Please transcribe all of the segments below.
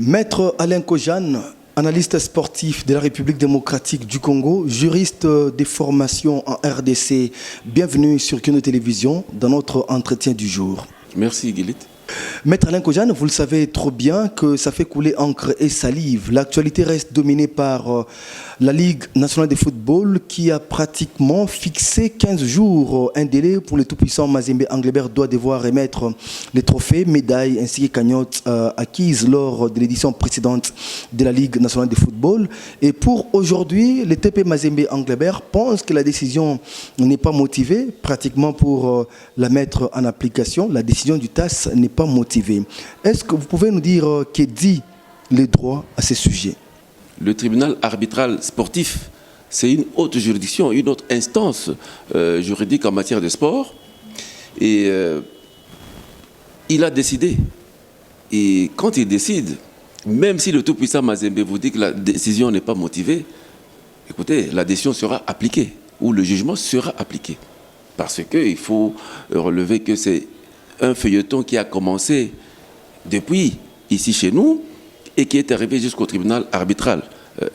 Maître Alain Kojane, analyste sportif de la République démocratique du Congo, juriste des formations en RDC, bienvenue sur Kino Télévision dans notre entretien du jour. Merci Guilit. Maître Alain Kojane, vous le savez trop bien que ça fait couler encre et salive. L'actualité reste dominée par la Ligue nationale de football qui a pratiquement fixé 15 jours un délai pour le tout-puissant Mazembe Englebert doit devoir remettre les trophées, médailles ainsi que cagnottes acquises lors de l'édition précédente de la Ligue nationale de football. Et pour aujourd'hui, le TP Mazembe Englebert pense que la décision n'est pas motivée pratiquement pour la mettre en application. La décision du TAS n'est pas motivée. Est-ce que vous pouvez nous dire qu'est dit le droit à ce sujet? Le tribunal arbitral sportif, c'est une haute juridiction, une autre instance juridique en matière de sport. Et il a décidé. Et quand il décide, même si le tout-puissant Mazembe vous dit que la décision n'est pas motivée, écoutez, la décision sera appliquée, ou le jugement sera appliqué. Parce qu'il faut relever que c'est un feuilleton qui a commencé depuis ici chez nous et qui est arrivé jusqu'au tribunal arbitral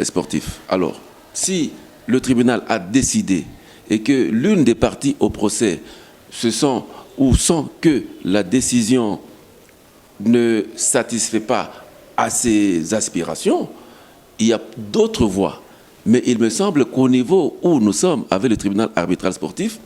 sportif. Alors, si le tribunal a décidé et que l'une des parties au procès se sent ou sent que la décision ne satisfait pas à ses aspirations, il y a d'autres voies. Mais il me semble qu'au niveau où nous sommes avec le tribunal arbitral sportif,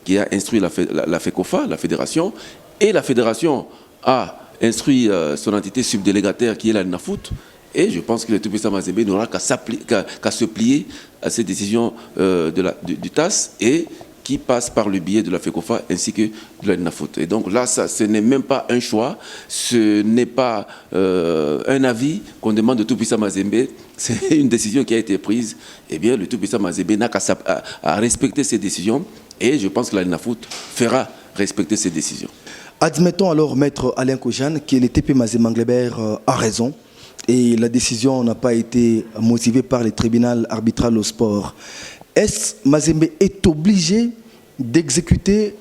qui a instruit la FECOFA, la fédération, et la fédération a instruit son entité subdélégataire qui est la NAFOOT, et je pense que le tout-puissant Mazembe n'aura qu'à se plier à ces décisions du TAS et qui passe par le biais de la FECOFA ainsi que de la NAFOOT. Et donc là, ce n'est même pas un choix, ce n'est pas un avis qu'on demande au tout-puissant Mazembe, c'est une décision qui a été prise. Eh bien, le tout-puissant Mazembe n'a qu'à respecter ces décisions et je pense que la NAFOOT fera respecter ces décisions. Admettons alors, Maître Alain Kojane, que le TP Mazembe Englebert a raison et la décision n'a pas été motivée par le tribunal arbitral au sport. Est-ce que Mazembe est obligé d'exécuter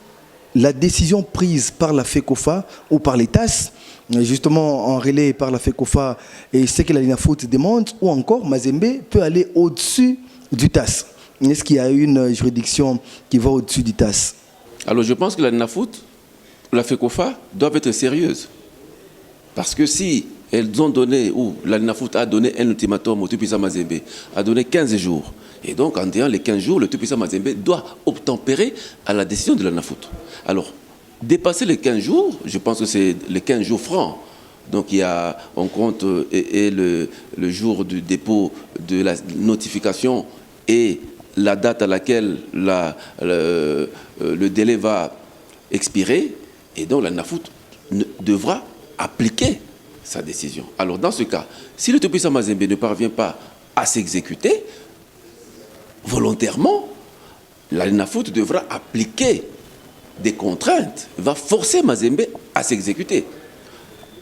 la décision prise par la FECOFA ou par les TAS, justement en relais par la FECOFA et ce que la NAFOOT demande, ou encore Mazembe peut aller au-dessus du TAS? Est-ce qu'il y a une juridiction qui va au-dessus du TAS? Alors je pense que la NAFOOT, la FECOFA doivent être sérieuses. Parce que si elles ont donné, ou la NAFOOT a donné un ultimatum au tout-puissant Mazembe, a donné 15 jours, et donc en disant les 15 jours, le tout-puissant Mazembe doit obtempérer à la décision de la NAFOOT. Alors, dépasser les 15 jours, je pense que c'est les 15 jours francs. Donc on compte le jour du dépôt de la notification et la date à laquelle le délai va expirer, et donc la NAFOOT devra appliquer sa décision. Alors dans ce cas, si le tout-puissant Mazembe ne parvient pas à s'exécuter, volontairement, la NAFOOT devra appliquer des contraintes, va forcer Mazembe à s'exécuter.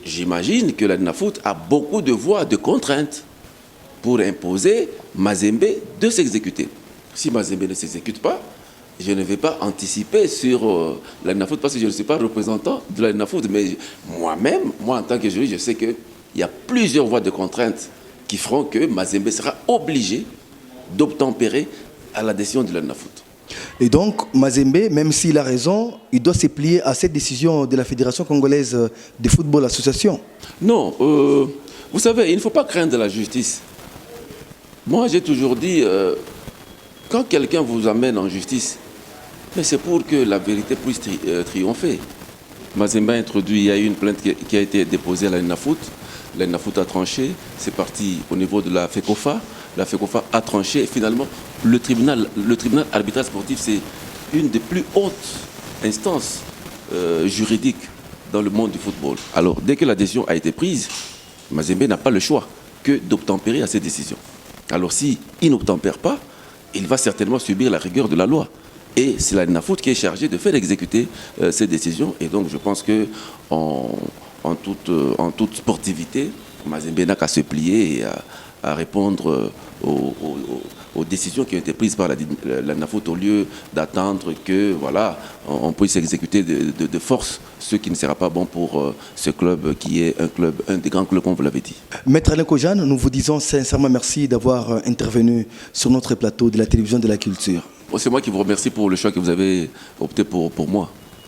J'imagine que la NAFOOT a beaucoup de voies de contraintes pour imposer Mazembe de s'exécuter. Si Mazembe ne s'exécute pas, je ne vais pas anticiper sur la NAFOOT parce que je ne suis pas représentant de la NAFOOT, mais moi-même, moi en tant que juriste, je sais qu'il y a plusieurs voies de contraintes qui feront que Mazembe sera obligé d'obtempérer à la décision de la NAFOOT. Et donc, Mazembe, même s'il a raison, il doit se plier à cette décision de la Fédération congolaise de football association. Non, vous savez, il ne faut pas craindre la justice. Moi, j'ai toujours dit, quand quelqu'un vous amène en justice, mais c'est pour que la vérité puisse triompher. Mazembe a introduit, il y a eu une plainte qui a été déposée à la NAFOOT. La NAFOOT a tranché, c'est parti au niveau de la FECOFA. La FECOFA a tranché et finalement, le tribunal arbitral sportif, c'est une des plus hautes instances juridiques dans le monde du football. Alors, dès que la décision a été prise, Mazembe n'a pas le choix que d'obtempérer à cette décision. Alors, s'il n'obtempère pas, il va certainement subir la rigueur de la loi. Et c'est la NAFOOT qui est chargée de faire exécuter ces décisions. Et donc, je pense qu'en toute sportivité, Mazembe n'a qu'à se plier et à répondre aux décisions qui ont été prises par la NAFOOT au lieu d'attendre que voilà, on puisse exécuter de force ce qui ne sera pas bon pour ce club qui est un des grands clubs, comme vous l'avez dit. Maître Alain Kojane, nous vous disons sincèrement merci d'avoir intervenu sur notre plateau de la télévision de la culture. C'est moi qui vous remercie pour le choix que vous avez opté pour moi.